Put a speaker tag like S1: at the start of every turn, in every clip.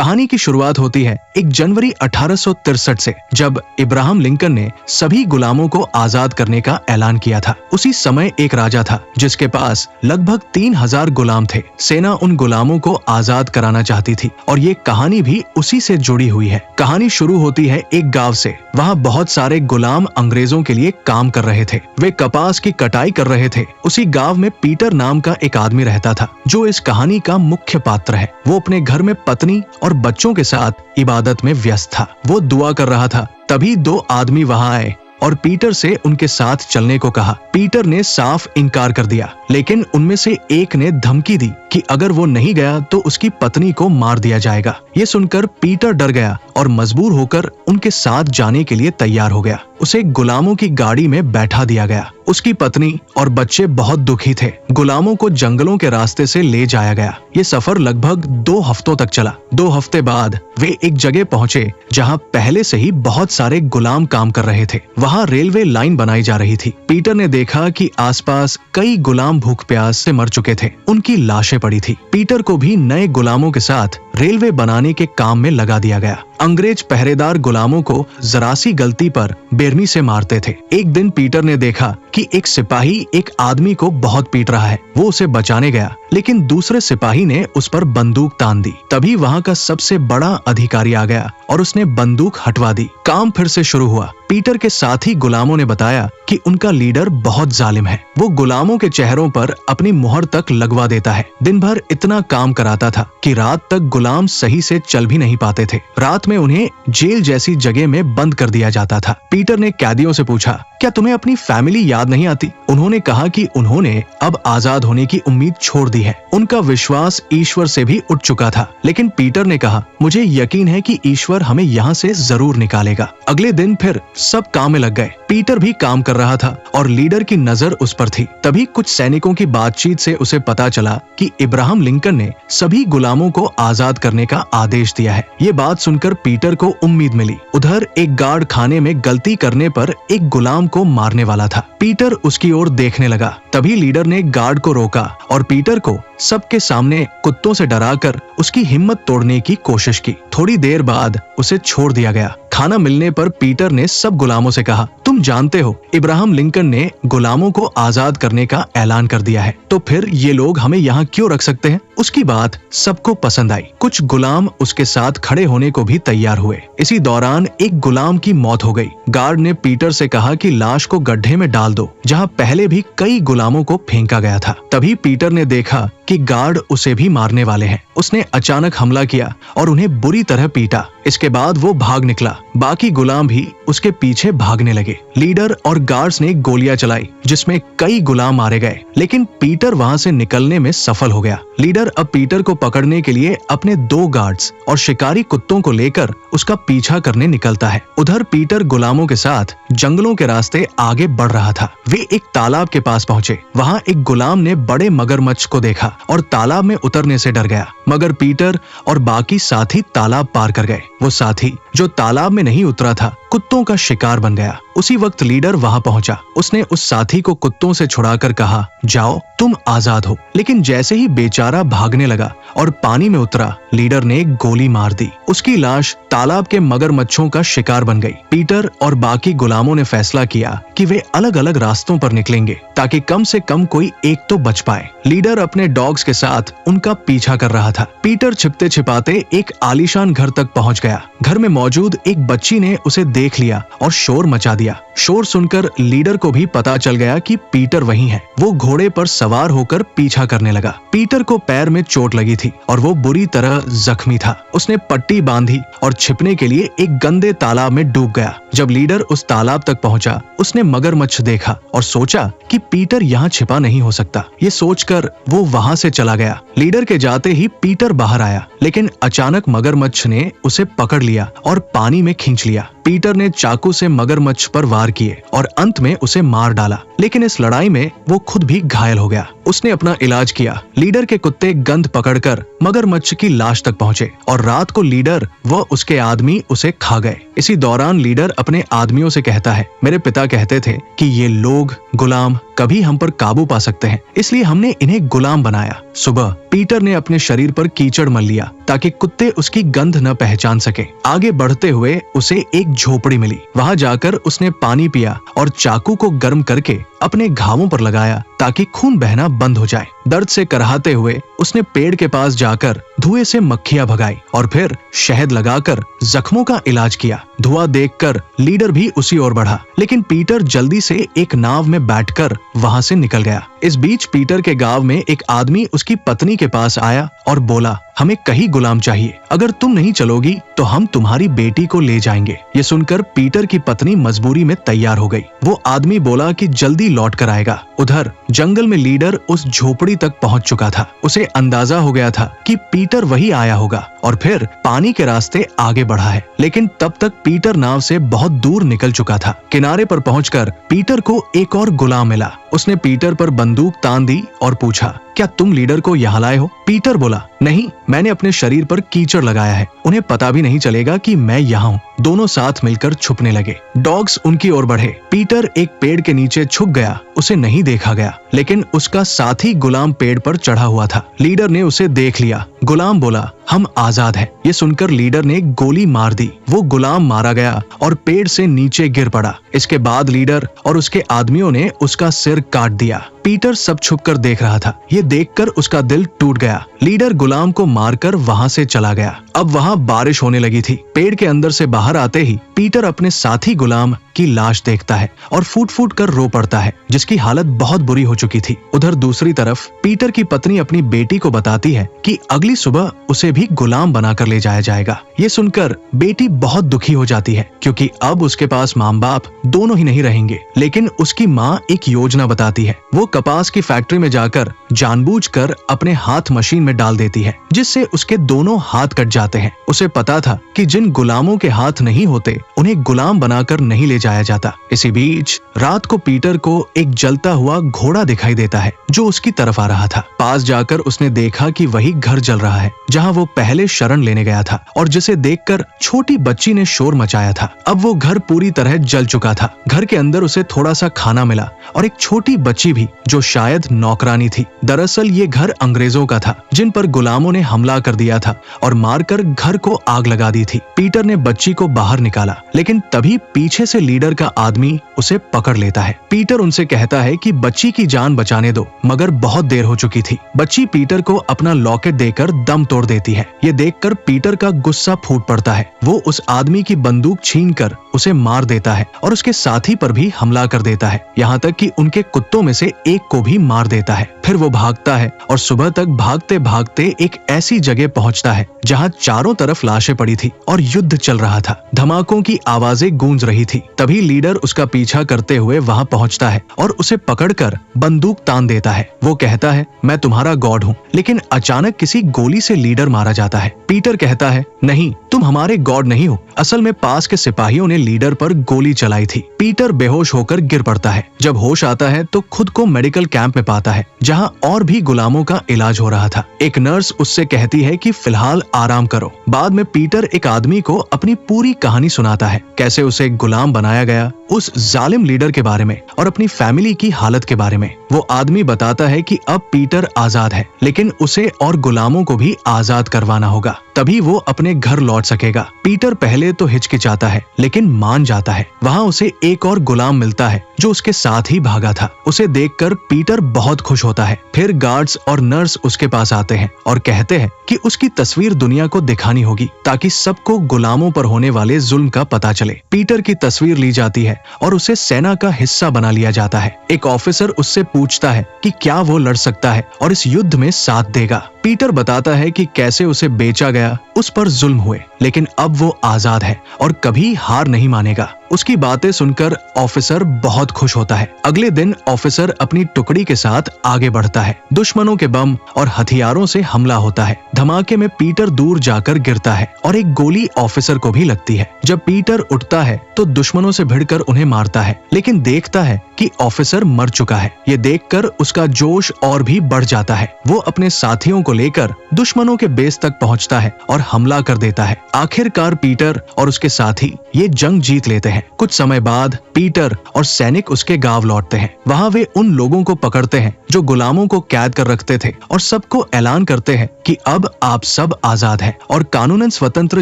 S1: कहानी की शुरुआत होती है 1 जनवरी 1863 से, जब इब्राहम लिंकन ने सभी गुलामों को आजाद करने का ऐलान किया था। उसी समय एक राजा था जिसके पास लगभग 3000 गुलाम थे। सेना उन गुलामों को आजाद कराना चाहती थी और ये कहानी भी उसी से जुड़ी हुई है। कहानी शुरू होती है एक गांव से। वहाँ बहुत सारे गुलाम अंग्रेजों के लिए काम कर रहे थे। वे कपास की कटाई कर रहे थे। उसी गांव में पीटर नाम का एक आदमी रहता था जो इस कहानी का मुख्य पात्र है। वो अपने घर में पत्नी और बच्चों के साथ इबादत में व्यस्त था। वो दुआ कर रहा था। तभी 2 आदमी वहां आए और पीटर से उनके साथ चलने को कहा। पीटर ने साफ इनकार कर दिया, लेकिन उनमें से एक ने धमकी दी कि अगर वो नहीं गया तो उसकी पत्नी को मार दिया जाएगा। ये सुनकर पीटर डर गया और मजबूर होकर उनके साथ जाने के लिए तैयार हो गया। उसे गुलामों की गाड़ी में बैठा दिया गया। उसकी पत्नी और बच्चे बहुत दुखी थे। गुलामों को जंगलों के रास्ते से ले जाया गया। ये सफर लगभग 2 हफ्तों तक चला। 2 हफ्ते बाद वे एक जगह पहुंचे जहां पहले से ही बहुत सारे गुलाम काम कर रहे थे। वहां रेलवे लाइन बनाई जा रही थी। पीटर ने देखा कि आसपास कई गुलाम भूख प्यास से मर चुके थे। उनकी लाशें पड़ी थी। पीटर को भी नए गुलामों के साथ रेलवे बनाने के काम में लगा दिया गया। अंग्रेज पहरेदार गुलामों को जरा सी गलती पर बेरमी से मारते थे। एक दिन पीटर ने देखा कि एक सिपाही एक आदमी को बहुत पीट रहा है। वो उसे बचाने गया, लेकिन दूसरे सिपाही ने उस पर बंदूक तान दी। तभी वहाँ का सबसे बड़ा अधिकारी आ गया और उसने बंदूक हटवा दी। काम फिर से शुरू हुआ। पीटर के साथी गुलामों ने बताया कि उनका लीडर बहुत जालिम है। वो गुलामों के चेहरों पर अपनी मुहर तक लगवा देता है। दिन भर इतना काम कराता था कि रात तक गुलाम सही से चल भी नहीं पाते थे। रात में उन्हें जेल जैसी जगह में बंद कर दिया जाता था। पीटर ने कैदियों से पूछा, क्या तुम्हें अपनी फैमिली याद नहीं आती? उन्होंने कहा कि उन्होंने अब आजाद होने की उम्मीद छोड़ दी है। उनका विश्वास ईश्वर से भी उठ चुका था। लेकिन पीटर ने कहा, मुझे यकीन है कि ईश्वर हमें यहाँ से जरूर निकालेगा। अगले दिन फिर सब काम में लग गए। पीटर भी काम कर रहा था और लीडर की नजर उस पर थी। तभी कुछ सैनिकों की बातचीत से उसे पता चला कि इब्राहम लिंकन ने सभी गुलामों को आजाद करने का आदेश दिया है। ये बात सुनकर पीटर को उम्मीद मिली। उधर एक गार्ड खाने में गलती करने पर एक गुलाम को मारने वाला था। पीटर उसकी ओर देखने लगा। तभी लीडर ने गार्ड को रोका और पीटर को सबके सामने कुत्तों से डराकर उसकी हिम्मत तोड़ने की कोशिश की। थोड़ी देर बाद उसे छोड़ दिया गया। खाना मिलने पर पीटर ने सब गुलामों से कहा, तुम जानते हो इब्राहम लिंकन ने गुलामों को आजाद करने का ऐलान कर दिया है, तो फिर ये लोग हमें यहाँ क्यों रख सकते हैं? उसकी बात सबको पसंद आई। कुछ गुलाम उसके साथ खड़े होने को भी तैयार हुए। इसी दौरान एक गुलाम की मौत हो गई। गार्ड ने पीटर से कहा कि लाश को गड्ढे में डाल दो, जहाँ पहले भी कई गुलामों को फेंका गया था। तभी पीटर ने देखा कि गार्ड उसे भी मारने वाले हैं। उसने अचानक हमला किया और उन्हें बुरी तरह पीटा। इसके बाद वो भाग निकला। बाकी गुलाम भी उसके पीछे भागने लगे। लीडर और गार्ड्स ने गोलियां चलाई, जिसमें कई गुलाम मारे गए, लेकिन पीटर वहां से निकलने में सफल हो गया। लीडर अब पीटर को पकड़ने के लिए अपने 2 गार्ड्स और शिकारी कुत्तों को लेकर उसका पीछा करने निकलता है। उधर पीटर गुलामों के साथ जंगलों के रास्ते आगे बढ़ रहा था। वे एक तालाब के पास पहुंचे। वहां एक गुलाम ने बड़े मगरमच्छ को देखा और तालाब में उतरने से डर गया, मगर पीटर और बाकी साथी तालाब पार कर गए। वो साथी जो तालाब में नहीं उतरा था, कुत्तों का शिकार बन गया। उसी वक्त लीडर वहां पहुंचा। उसने उस साथी को कुत्तों से छुड़ाकर कहा, जाओ, तुम आजाद हो। लेकिन जैसे ही बेचारा भागने लगा और पानी में उतरा, लीडर ने गोली मार दी। उसकी लाश तालाब के मगरमच्छों का शिकार बन गई। पीटर और बाकी गुलामों ने फैसला किया कि वे अलग अलग रास्तों पर निकलेंगे, ताकि कम से कम कोई एक तो बच पाए। लीडर अपने डॉग्स के साथ उनका पीछा कर रहा था। पीटर छिपते छिपाते एक आलीशान घर तक पहुंच गया। घर में मौजूद एक बच्ची ने उसे देख लिया और शोर मचा दिया। शोर सुनकर लीडर को भी पता चल गया कि पीटर वहीं है। वो घोड़े पर सवार होकर पीछा करने लगा। पीटर को पैर में चोट लगी थी और वो बुरी तरह जख्मी था। उसने पट्टी बांधी और छिपने के लिए एक गंदे तालाब में डूब गया। जब लीडर उस तालाब तक पहुंचा, उसने मगरमच्छ देखा और सोचा कि पीटर यहाँ छिपा नहीं हो सकता। ये सोचकर वो वहां से चला गया। लीडर के जाते ही पीटर बाहर आया, लेकिन अचानक मगरमच्छ ने उसे पकड़ लिया और पानी में खींच लिया। पीटर ने चाकू से मगरमच्छ पर वार किए और अंत में उसे मार डाला, लेकिन इस लड़ाई में वो खुद भी घायल हो गया। उसने अपना इलाज किया। लीडर के कुत्ते गंध पकड़कर मगरमच्छ की लाश तक पहुंचे और रात को लीडर व उसके आदमी उसे खा गए। इसी दौरान लीडर अपने आदमियों से कहता है, मेरे पिता कहते थे कि ये लोग गुलाम कभी हम पर काबू पा सकते हैं, इसलिए हमने इन्हें गुलाम बनाया। सुबह पीटर ने अपने शरीर पर कीचड़ मल लिया ताकि कुत्ते उसकी गंध न पहचान सके। आगे बढ़ते हुए उसे एक झोपड़ी मिली। वहां जाकर उसने पानी पिया और चाकू को गर्म करके अपने घावों पर लगाया ताकि खून बहना बंद हो जाए। दर्द से कराहते हुए उसने पेड़ के पास जाकर धुएं से मक्खियां भगाई और फिर शहद लगाकर जख्मों का इलाज किया। धुआं देखकर लीडर भी उसी ओर बढ़ा, लेकिन पीटर जल्दी से एक नाव में बैठकर वहां से निकल गया। इस बीच पीटर के गांव में एक आदमी उसकी पत्नी के पास आया और बोला, हमें कहीं गुलाम चाहिए, अगर तुम नहीं चलोगी तो हम तुम्हारी बेटी को ले जाएंगे। ये सुनकर पीटर की पत्नी मजबूरी में तैयार हो गई। वो आदमी बोला कि जल्दी लौट कर आएगा। उधर जंगल में लीडर उस झोपड़ी तक पहुंच चुका था। उसे अंदाजा हो गया था कि पीटर वही आया होगा और फिर पानी के रास्ते आगे बढ़ा है, लेकिन तब तक पीटर नाव से बहुत दूर निकल चुका था। किनारे पर पहुंचकर पीटर को एक और गुलाम मिला। उसने पीटर पर बंदूक तान दी और पूछा, क्या तुम लीडर को यहाँ लाए हो? पीटर बोला, नहीं, मैंने अपने शरीर पर कीचड़ लगाया है, उन्हें पता भी नहीं चलेगा कि मैं यहाँ हूँ। दोनों साथ मिलकर छुपने लगे। डॉग्स उनकी ओर बढ़े। पीटर एक पेड़ के नीचे छुप गया। उसे नहीं देखा गया, लेकिन उसका साथी गुलाम पेड़ पर चढ़ा हुआ था। लीडर ने उसे देख लिया। गुलाम बोला, हम आजाद हैं। ये सुनकर लीडर ने गोली मार दी। वो गुलाम मारा गया और पेड़ से नीचे गिर पड़ा। इसके बाद लीडर और उसके आदमियों ने उसका सिर काट दिया। पीटर सब छुपकर देख रहा था। ये देखकर उसका दिल टूट गया। लीडर गुलाम को मारकर वहां से चला गया। अब वहां बारिश होने लगी थी। पेड़ के अंदर से बाहर आते ही पीटर अपने साथी गुलाम की लाश देखता है और फूट फूट कर रो पड़ता है, जिसकी हालत बहुत बुरी हो चुकी थी। उधर दूसरी तरफ पीटर की पत्नी अपनी बेटी को बताती है कि अगली सुबह उसे भी गुलाम बनाकर ले जाया जाएगा। ये सुनकर बेटी बहुत दुखी हो जाती है, क्योंकि अब उसके पास माँ बाप दोनों ही नहीं रहेंगे। लेकिन उसकी माँ एक योजना बताती है। वो कपास की फैक्ट्री में जाकर जानबूझकर अपने हाथ मशीन में डाल देती है, जिससे उसके दोनों हाथ कट जाते हैं। उसे पता था कि जिन गुलामों के हाथ नहीं होते उन्हें गुलाम बनाकर नहीं ले जाया जाता। इसी बीच रात को पीटर को एक जलता हुआ घोड़ा दिखाई देता है जो उसकी तरफ आ रहा था। पास जाकर उसने देखा कि वही घर जल रहा है जहाँ वो पहले शरण लेने गया था और जिसे देखकर छोटी बच्ची ने शोर मचाया था। अब वो घर पूरी तरह जल चुका था। घर के अंदर उसे थोड़ा सा खाना मिला और एक छोटी बच्ची भी, जो शायद नौकरानी थी। दरअसल ये घर अंग्रेजों का था, जिन पर गुलामों ने हमला कर दिया था और मारकर घर को आग लगा दी थी। पीटर ने बच्ची को बाहर निकाला, लेकिन तभी पीछे से लीडर का आदमी उसे पकड़ लेता है। पीटर उनसे कहता है कि बच्ची की जान बचाने दो, मगर बहुत देर हो चुकी थी। बच्ची पीटर को अपना लॉकेट देकर दम तोड़ देती है। ये देखकर पीटर का गुस्सा फूट पड़ता है। वो उस आदमी की बंदूक छीनकर उसे मार देता है और उसके साथी पर भी हमला कर देता है, यहाँ तक कि उनके कुत्तों में से एक को भी मार देता है। फिर वो भागता है और सुबह तक भागते भागते एक ऐसी जगह पहुंचता है जहां चारों तरफ लाशें पड़ी थी और युद्ध चल रहा था। धमाकों की आवाजें गूंज रही थी। तभी लीडर उसका पीछा करते हुए वहां पहुंचता है और उसे पकड़कर बंदूक तान देता है। वो कहता है, मैं तुम्हारा गॉड हूँ, लेकिन अचानक किसी गोली से लीडर मारा जाता है। पीटर कहता है, नहीं, तुम हमारे गॉड नहीं हो। असल में पास के सिपाहियों ने लीडर पर गोली चलाई थी। पीटर बेहोश होकर गिर पड़ता है। जब होश आता है तो खुद को मेडिकल कैंप में पाता है, जहां और भी गुलामों का इलाज हो रहा था। एक नर्स उससे कहती है कि फिलहाल आराम करो। बाद में पीटर एक आदमी को अपनी पूरी कहानी सुनाता है, कैसे उसे गुलाम बनाया गया, उस जालिम लीडर के बारे में और अपनी फैमिली की हालत के बारे में। वो आदमी बताता है कि अब पीटर आजाद है, लेकिन उसे और गुलामों को भी आजाद करवाना होगा, तभी वो अपने घर लौट सकेगा। पीटर पहले तो हिचकिचाता है, लेकिन मान जाता है। वहाँ उसे एक और गुलाम मिलता है जो उसके साथ ही भागा था। उसे देखकर पीटर बहुत खुश होता है। फिर गार्ड्स और नर्स उसके पास आते हैं और कहते हैं कि उसकी तस्वीर दुनिया को दिखानी होगी, ताकि सबको गुलामों पर होने वाले जुल्म का पता चले। पीटर की तस्वीर ली जाती है और उसे सेना का हिस्सा बना लिया जाता है। एक ऑफिसर उससे पूछता है कि क्या वो लड़ सकता है और इस युद्ध में साथ देगा। पीटर बताता है कि कैसे उसे बेचा गया, उस पर जुल्म हुए, लेकिन अब वो आजाद है और कभी हार नहीं मानेगा। उसकी बातें सुनकर ऑफिसर बहुत खुश होता है। अगले दिन ऑफिसर अपनी टुकड़ी के साथ आगे बढ़ता है। दुश्मनों के बम और हथियारों से हमला होता है। धमाके में पीटर दूर जाकर गिरता है और एक गोली ऑफिसर को भी लगती है। जब पीटर उठता है तो दुश्मनों से भिड़कर उन्हें मारता है, लेकिन देखता है कि ऑफिसर मर चुका है। ये देखकर उसका जोश और भी बढ़ जाता है। वो अपने साथियों को लेकर दुश्मनों के बेस तक पहुंचता है और हमला कर देता है। आखिरकार पीटर और उसके साथी ये जंग जीत लेते हैं। कुछ समय बाद पीटर और सैनिक उसके गांव लौटते हैं। वहाँ वे उन लोगों को पकड़ते हैं जो गुलामों को कैद कर रखते थे और सबको ऐलान करते हैं कि अब आप सब आजाद हैं और कानूनन स्वतंत्र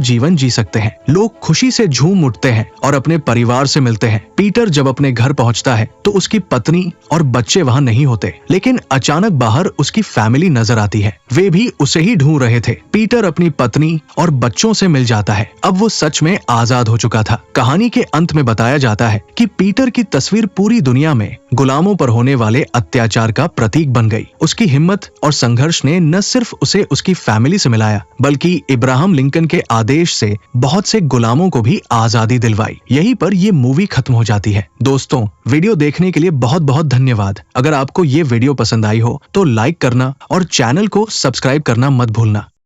S1: जीवन जी सकते हैं। लोग खुशी से झूम उठते हैं और अपने परिवार से मिलते हैं। पीटर जब अपने घर पहुंचता है तो उसकी पत्नी और बच्चे वहाँ नहीं होते, लेकिन अचानक बाहर उसकी फैमिली नजर आती है। वे भी उसे ही ढूंढ रहे थे। पीटर अपनी पत्नी और बच्चों से मिल जाता है। अब वो सच में आजाद हो चुका था। कहानी के अंत में बताया जाता है कि पीटर की तस्वीर पूरी दुनिया में गुलामों पर होने वाले अत्याचार का प्रतीक बन गई। उसकी हिम्मत और संघर्ष ने न सिर्फ उसे उसकी फैमिली से मिलाया, बल्कि इब्राहम लिंकन के आदेश से बहुत से गुलामों को भी आजादी दिलवाई। यहीं पर ये मूवी खत्म हो जाती है। दोस्तों, वीडियो देखने के लिए बहुत बहुत धन्यवाद। अगर आपको ये वीडियो पसंद आई हो तो लाइक करना और चैनल को सब्सक्राइब करना मत भूलना।